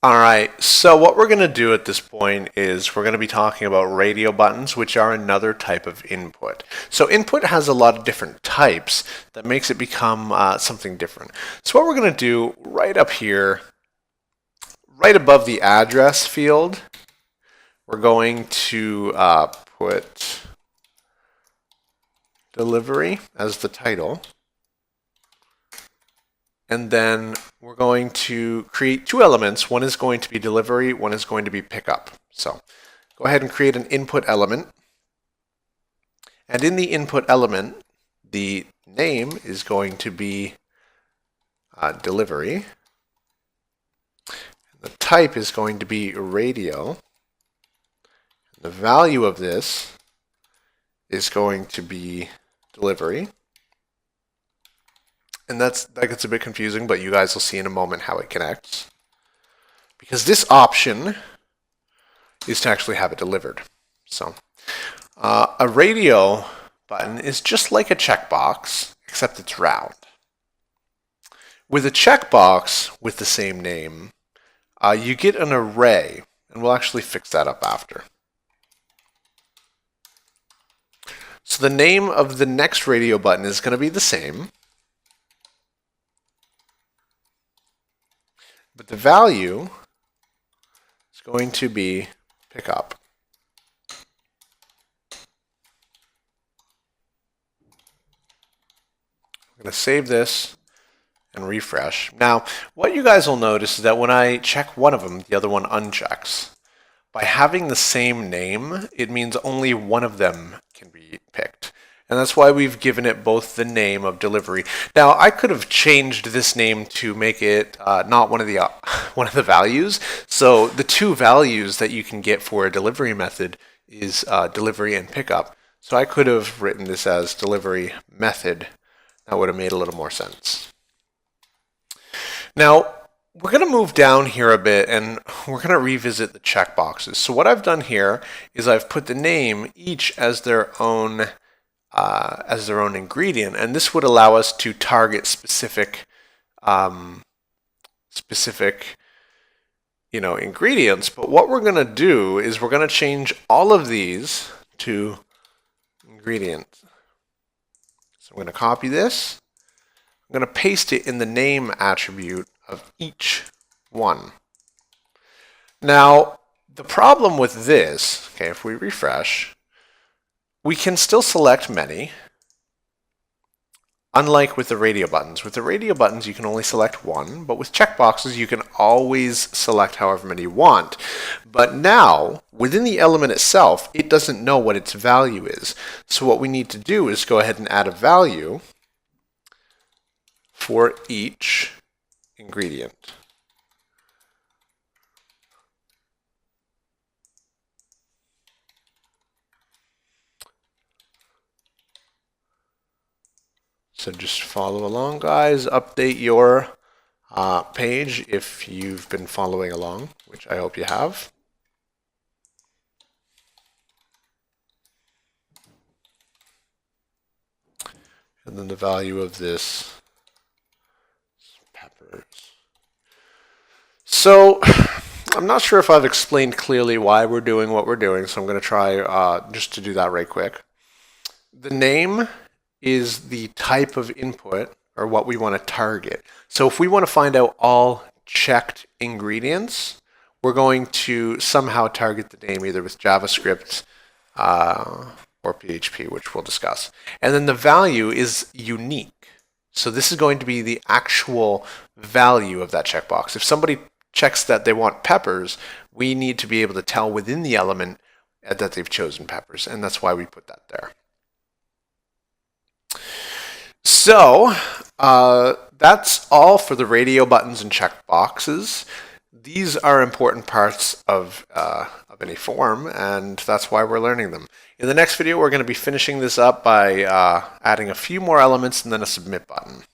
All right, so what we're going to do at this point is we're going to be talking about radio buttons, which are another type of input. So input has a lot of different types that makes it become something different. So what we're going to do right up here, right above the address field, we're going to put delivery as the title. And then we're going to create two elements. One is going to be delivery, one is going to be pickup. So go ahead and create an input element. And in the input element, the name is going to be delivery. The type is going to be radio. The value of this is going to be delivery. And that gets a bit confusing, but you guys will see in a moment how it connects. Because this option is to actually have it delivered. So a radio button is just like a checkbox, except it's round. With a checkbox with the same name, you get an array, and we'll actually fix that up after. So the name of the next radio button is going to be the same. But the value is going to be pickup. I'm going to save this and refresh. Now, what you guys will notice is that when I check one of them, the other one unchecks. By having the same name, it means only one of them can be picked. And that's why we've given it both the name of delivery. Now, I could have changed this name to make it not one of the values. So the two values that you can get for a delivery method is delivery and pickup. So I could have written this as delivery method. That would have made a little more sense. Now, we're going to move down here a bit and we're going to revisit the checkboxes. So what I've done here is I've put the name each as their own ingredient, and this would allow us to target specific ingredients. But what we're going to do is we're going to change all of these to ingredients. So I'm going to copy this. I'm going to paste it in the name attribute of each one. Now, the problem with this, okay, if we refresh, we can still select many, unlike with the radio buttons. With the radio buttons, you can only select one, but with checkboxes, you can always select however many you want. But now, within the element itself, it doesn't know what its value is. So what we need to do is go ahead and add a value for each ingredient. So just follow along, guys. Update your page if you've been following along, which I hope you have. And then the value of this is peppers. So I'm not sure if I've explained clearly why we're doing what we're doing, so I'm going to try just to do that right quick. The name is the type of input or what we want to target. So if we want to find out all checked ingredients, we're going to somehow target the name either with JavaScript or PHP, which we'll discuss. And then the value is unique. So this is going to be the actual value of that checkbox. If somebody checks that they want peppers, we need to be able to tell within the element that they've chosen peppers, and that's why we put that there. So that's all for the radio buttons and checkboxes. These are important parts of any form, and that's why we're learning them. In the next video, we're going to be finishing this up by adding a few more elements and then a submit button.